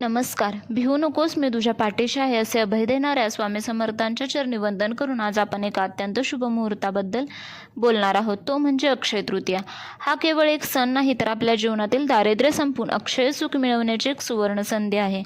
नमस्कार. भिवू नकोस, मी तुझ्या पाठीशी आहे असे अभय देणाऱ्या स्वामी समर्थांच्या चरणी वंदन करून आज आपण एका अत्यंत शुभ मुहूर्ताबद्दल बोलणार आहोत. तो म्हणजे अक्षय तृतीया. हा केवळ एक सण नाही तर आपल्या जीवनातील दारिद्र्य संपून अक्षय सुख मिळवण्याची एक सुवर्ण संधी आहे.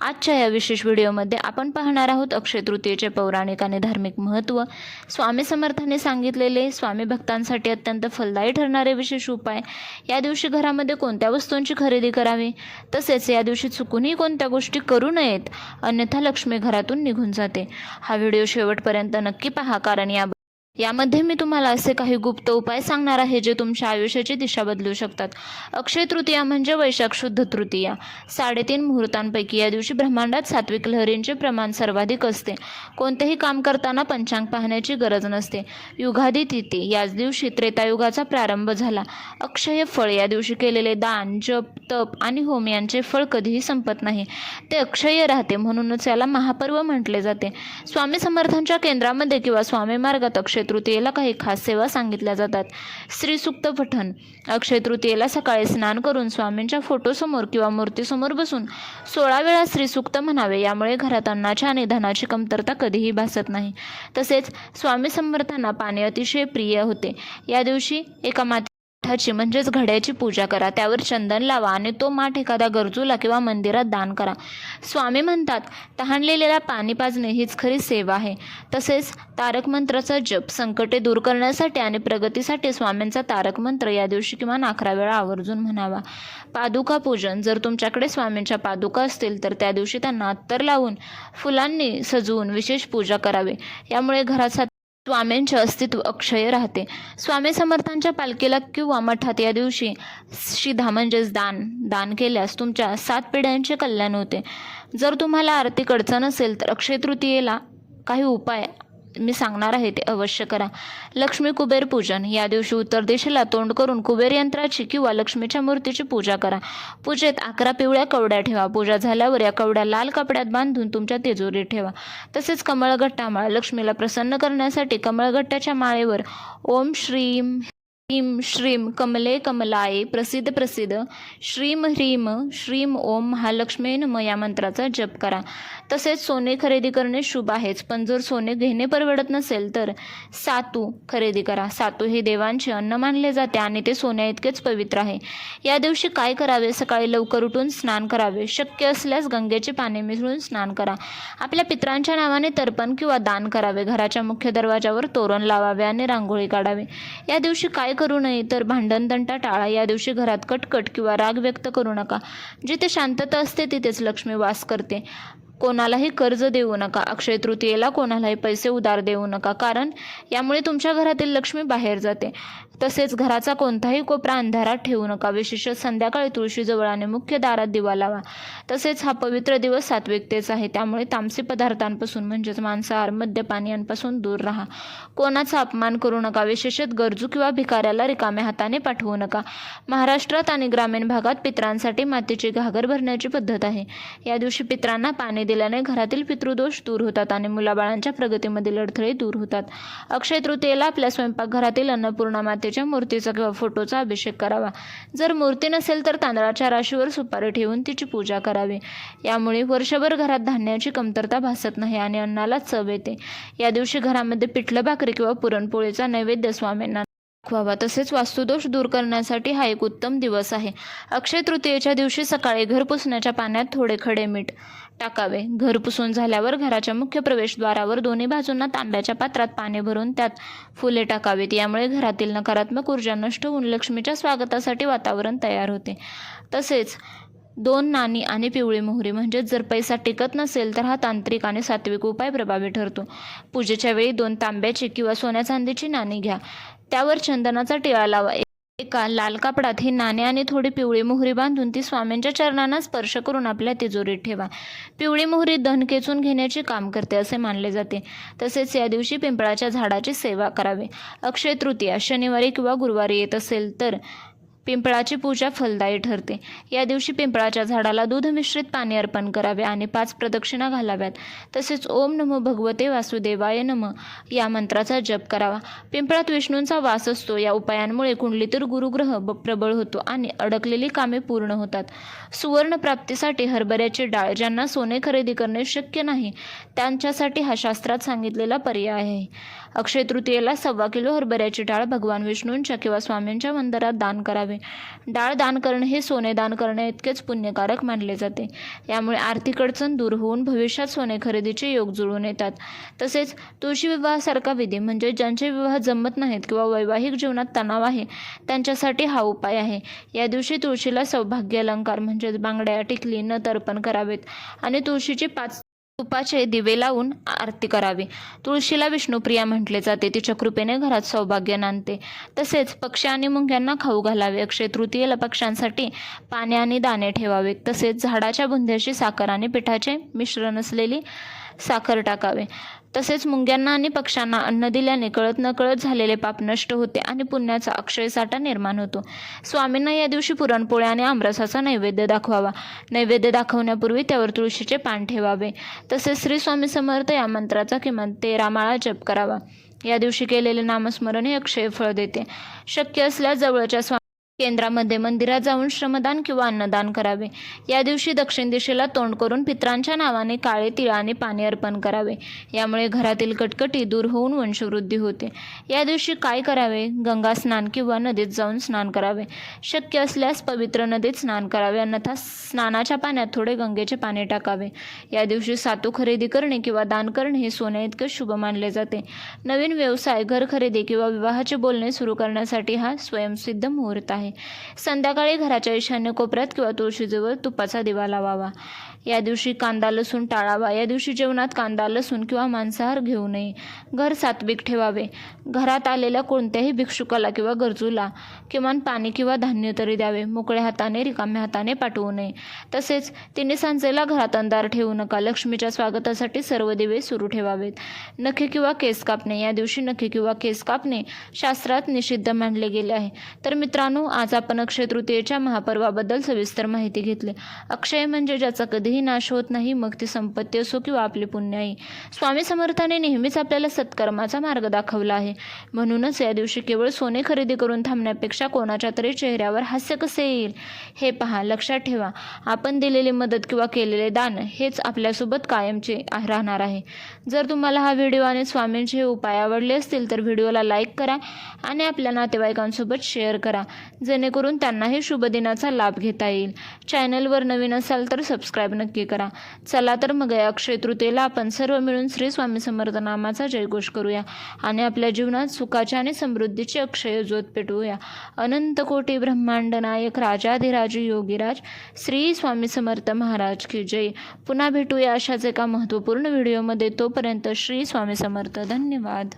आजच्या या विशेष व्हिडिओमध्ये आपण पाहणार आहोत अक्षय तृतीयेचे पौराणिक आणि धार्मिक महत्त्व, स्वामी समर्थांनी सांगितलेले स्वामी भक्तांसाठी अत्यंत फलदायी ठरणारे विशेष उपाय, या दिवशी घरामध्ये कोणत्या वस्तूंची खरेदी करावी, तसेच या दिवशी चुकूनही कोणत्या गोष्टी करू नयेत, अन्यथा लक्ष्मी घरातून निघून जाते. हा व्हिडिओ शेवटपर्यंत नक्की पहा, कारण यामध्ये मी तुम्हाला असे काही गुप्त उपाय सांगणार आहे जे तुमच्या आयुष्याची दिशा बदलू शकतात. अक्षय तृतीया म्हणजे वैशाख शुद्ध तृतीया. 3.5 मुहूर्तांपैकी या दिवशी ब्रह्मांडात सात्विक लहरींचे प्रमाण सर्वाधिक असते. कोणतेही काम करताना पंचांग पाहण्याची गरज नसते. युगादी तिथी, याच दिवशी त्रेतायुगाचा प्रारंभ झाला. अक्षय फळ, या दिवशी केलेले दान, जप, तप आणि होम यांचे फळ कधीही संपत नाही. ते अक्षय राहते, म्हणूनच याला महापर्व म्हटले जाते. स्वामी समर्थांच्या केंद्रामध्ये किंवा स्वामी मार्गात अक्षय तृतीयेला काही खास सेवा सांगितल्या जातात. श्रीसूक्त पठण. अक्षय तृतीयेला सकाळी स्नान करून स्वामींच्या फोटोसमोर किंवा मूर्तीसमोर बसून 16 वेळा श्रीसूक्त म्हणावे. यामुळे घरात अन्नाच्या आणि धनाची कमतरता कधीही भासत नाही. तसेच स्वामी समर्थांना पाणी अतिशय प्रिय होते. या दिवशी एका माठाची म्हणजेच घड्याची पूजा करा. त्यावर चंदन लावा आणि तो माठ एखाद्या गरजूला किंवा मंदिरात दान करा. स्वामी म्हणतात, तहानलेल्याला पाणी पाजणे हीच खरी सेवा आहे. तसेच तारक मंत्राचा जप. संकटे दूर करण्यासाठी आणि प्रगतीसाठी स्वामींचा तारक मंत्र या दिवशी किमान 11 वेळा आवर्जून म्हणावा. पादुका पूजन. जर तुमच्याकडे स्वामींच्या पादुका असतील तर त्या दिवशी त्यांना अत्तर लावून फुलांनी सजवून विशेष पूजा करावी. यामुळे घरात स्वामींचे अस्तित्व अक्षय राहते. स्वामी समर्थांच्या पालखीला किंवा मठात या दिवशी शिधा म्हणजेच दान केल्यास तुमच्या 7 पिढ्यांचे कल्याण होते. जर तुम्हाला आर्थिक अडचण असेल तर अक्षय तृतीयेला काही उपाय मी सांगणार आहे ते अवश्य करा. लक्ष्मी कुबेर पूजन. या दिवशी उत्तर दिशेला तोंड करून कुबेर यंत्राची किंवा लक्ष्मीच्या मूर्तीची पूजा करा. पूजेत 11 पिवळ्या कवड्या ठेवा. पूजा झाल्यावर या कवड्या लाल कपड्यात बांधून तुमच्या तिजोरीत ठेवा. तसेच कमळगट्टा माळ. लक्ष्मीला प्रसन्न करण्यासाठी कमळगट्ट्याच्या माळेवर ओम श्रीम ह्रीम श्रीम कमले कमलाये प्रसिद्ध प्रसिद्ध श्रीम ह्रीम श्रीम ओम महालक्ष्मी नमः या मंत्राचा जप करा. तसेच सोने खरेदी करणे शुभ आहेच, पण जर सोने घेणे परवडत नसेल तर सातू खरेदी करा. सातू हे देवांचे अन्न मानले जाते आणि ते सोन्या इतकेच पवित्र आहे. या दिवशी काय करावे? सकाळी लवकर उठून स्नान करावे. शक्य असल्यास गंगेचे पाणी मिसळून स्नान करा. आपल्या पितरांच्या नावाने तर्पण किंवा दान करावे. घराच्या मुख्य दरवाजावर तोरण लावावे आणि रांगोळी काढावी. या दिवशी काय करू नये तर भांडणतंटा टाळा. या दिवशी घरात कटकट किंवा राग व्यक्त करू नका. जिथे शांतता असते तिथेच लक्ष्मी वास करते. कोणालाही कर्ज देऊ नका. अक्षय तृतीयेला कोणालाही पैसे उधार देऊ नका, कारण यामुळे तुमच्या घरातील लक्ष्मी बाहेर जाते. तसेच घराचा कोणताही कोपरा अंधारात ठेवू नका. विशेषतः संध्याकाळी तुळशीजवळ आणि मुख्य दारात दिवा लावा. तसेच हा पवित्र दिवस सात्विकतेचा आहे, त्यामुळे तामसी पदार्थांपासून म्हणजेच मांसाहार, मद्यपान यांपासून दूर राहा. कोणाचा अपमान करू नका. विशेषतः गरजू किंवा भिकाऱ्याला रिकाम्या हाताने पाठवू नका. महाराष्ट्रात आणि ग्रामीण भागात पितरांसाठी मातीची घागर भरण्याची पद्धत आहे. या दिवशी पितरांना पाणी दिल्याने घरातील पितृदोष दूर होतात आणि मुलाबाळांच्या प्रगतीमधील अडथळे दूर होतात. अक्षय तृतीयेला आपल्या स्वयंपाकघरातील अन्नपूर्णा मातेच्या मूर्तीचा किंवा फोटोचा अभिषेक करावा. जर मूर्ती नसेल तर तांदळाच्या राशीवर सुपारी ठेवून तिची पूजा करावी. यामुळे वर्षभर घरात धान्याची कमतरता भासत नाही आणि अन्नाला चव येते. या दिवशी घरामध्ये पिठलं भाकरी किंवा पुरणपोळीचा नैवेद्य स्वामींना दाखवावा. तसेच वास्तुदोष दूर करण्यासाठी हा एक उत्तम दिवस आहे. अक्षय तृतीयेच्या दिवशी सकाळी घर पुसण्याच्या पाण्यात थोडे खडे मीठ टाकावे. घर पुसून झाल्यावर घराच्या मुख्य प्रवेशद्वारावर दोन्ही बाजूंना तांब्याच्या पात्रात पाणी भरून त्यात फुले टाकावीत. यामुळे घरातील नकारात्मक ऊर्जा नष्ट होऊन लक्ष्मीच्या स्वागतासाठी वातावरण तयार होते. तसेच 2 नाणी आणि पिवळी मोहरी, म्हणजेच जर पैसा टिकत नसेल तर हा तांत्रिक आणि सात्विक उपाय प्रभावी ठरतो. पूजेच्या वेळी 2 तांब्याची किंवा सोन्या चांदीची नाणी घ्या. त्यावर चंदनाचा टिळा लावा. एका लाल कापडात ही नाणी आणि थोडी पिवळी मोहरी बांधून ती स्वामींच्या चरणांना स्पर्श करून आपल्या तिजोरीत ठेवा. पिवळी मोहरी धन खेचून घेण्याचे काम करते असे मानले जाते. तसेच या दिवशी पिंपळाच्या झाडाची सेवा करावी. अक्षय तृतीया शनिवारी किंवा गुरुवारी येत असेल तर पिंपळाची पूजा फलदायी ठरते. या दिवशी पिंपळाच्या झाडाला दूध मिश्रित पाणी अर्पण करावे आणि 5 प्रदक्षिणा घालाव्यात. तसेच ओम नमो भगवते वासुदेवाय नमः या मंत्राचा जप करावा. पिंपळात विष्णूंचा वास असतो. या उपायांमुळे कुंडलीतील गुरुग्रह प्रबळ होतो आणि अडकलेली कामे पूर्ण होतात. सुवर्ण प्राप्तीसाठी हरभऱ्याची डाळ, ज्यांना सोने खरेदी करणे शक्य नाही त्यांच्यासाठी हा शास्त्रात सांगितलेला पर्याय आहे. अक्षय तृतीयेला 1.25 किलो हरभऱ्याची डाळ भगवान विष्णूंच्या किंवा स्वामींच्या मंदिरात दान करावे. डाळ दान करणे हे सोने दान करणे इतकेच पुण्यकारक मानले जाते. यामुळे आर्थिक अडचण दूर होऊन भविष्यात सोने खरेदीचे योग जुळून येतात. तसेच तुळशी विवाहासारखा विधी म्हणजे ज्यांचे विवाह जमत नाहीत किंवा वैवाहिक जीवनात तणाव आहे त्यांच्यासाठी हा उपाय आहे. या दिवशी तुळशीला सौभाग्य अलंकार म्हणजेच बांगड्या, टिकली, नथ अर्पण करावेत आणि तुळशीची 5 तुपाचे दिवे लावून आरती करावी. तुळशीला विष्णुप्रिया म्हटले जाते. तिच्या कृपेने घरात सौभाग्य नांदते. तसेच पक्षी आणि मुंग्यांना खाऊ घालावे. अक्षय तृतीयेला पक्ष्यांसाठी पाणी आणि दाणे ठेवावेत. तसेच झाडाच्या बुंध्याशी साखर आणि पिठाचे मिश्रण असलेली साखर टाकावे. तसेच मुंग्यांना आणि पक्ष्यांना अन्न दिल्याने कळत नकळत झालेले पाप नष्ट होते आणि पुण्याचा अक्षय साठा निर्माण होतो. स्वामींना या दिवशी पुरणपोळ्या आणि आमरसाचा नैवेद्य दाखवावा. नैवेद्य दाखवण्यापूर्वी त्यावर तुळशीचे पान ठेवावे. तसेच श्री स्वामी समर्थ या मंत्राचा किमान 13 माळा जप करावा. या दिवशी केलेले नामस्मरण हे अक्षय फळ देते. शक्य असल्यास जवळच्या केंद्रामध्ये मंदिरात जाऊन श्रमदान किंवा अन्नदान करावे. या दिवशी दक्षिण दिशेला तोंड करून पितरांच्या नावाने काळे तिळ आणि पाणी अर्पण करावे. यामुळे घरातील कटकटी दूर होऊन वंशवृद्धी होते. या दिवशी काय करावे? गंगा स्नान किंवा नदीत जाऊन स्नान करावे. शक्य असल्यास पवित्र नदीत स्नान करावे, अन्यथा स्नानाच्या पाण्यात थोडे गंगेचे पाणी टाकावे. या दिवशी सातू खरेदी करणे किंवा दान करणे हे सोन्या इतके शुभ मानले जाते. नवीन व्यवसाय, घर खरेदी किंवा विवाहाचे बोलणे सुरू करण्यासाठी हा स्वयंसिद्ध मुहूर्त आहे. संध्याकाळी घराच्या ईशान्य कोपऱ्यात किंवा तुळशीजवळ तुपाचा दिवा लावावा. या दिवशी कांदा लसूण टाळावा. या दिवशी जेवणात कांदा लसूण किंवा मांसाहार घेऊ नये. घर सात्विक ठेवावे. घरात आलेल्या कोणत्याही भिक्षुकाला किंवा गरजूला किमान पाणी किंवा धान्य तरी द्यावे. मोकळ्या हाताने, रिकाम्या हाताने पाठवू नये. तसेच 3 सांजेला घरात अंधार ठेवू नका. लक्ष्मीच्या स्वागतासाठी सर्व दिवे सुरू ठेवावेत. नखे किंवा केस कापणे. या दिवशी नखे किंवा केस कापणे शास्त्रात निषिद्ध मानले गेले आहे. तर मित्रांनो, आज आपण अक्षय तृतीयेच्या महापर्वाबद्दल सविस्तर माहिती घेतली. अक्षय म्हणजे ज्याचा कधीही नाश होत नाही, मग ती संपत्ती असो किंवा आपली पुण्याई. स्वामी समर्थाने नेहमीच आपल्याला सत्कर्माचा मार्ग दाखवला आहे. म्हणूनच या दिवशी केवळ सोने खरेदी करून थांबण्यापेक्षा कोणाच्या तरी चेहऱ्यावर हास्य कसे येईल हे पहा. लक्षात ठेवा, आपण दिलेली मदत किंवा केलेले दान हेच आपल्यासोबत कायमचे राहणार आहे. जर तुम्हाला हा व्हिडिओ आणि स्वामींचे हे उपाय आवडले असतील तर व्हिडिओला लाईक करा आणि आपल्या नातेवाईकांसोबत शेअर करा, जेणेकरून त्यांनाही शुभ दिनाचा लाभ घेता येईल. चॅनलवर नवीन असाल तर सबस्क्राईब नक्की करा. चला तर मग या अक्षय तृतीयेला आपण सर्व मिळून श्री स्वामी समर्थ नामाचा जयघोष करूया आणि आपल्या जीवनात सुखाच्या आणि समृद्धीची अक्षय ज्योत पेटवूया. अनंत कोटी ब्रह्मांड नायक राजाधिराज योगीराज श्री स्वामी समर्थ महाराज की जय. पुन्हा भेटूया अशाच एका महत्त्वपूर्ण व्हिडिओमध्ये. तोपर्यंत श्री स्वामी समर्थ. धन्यवाद.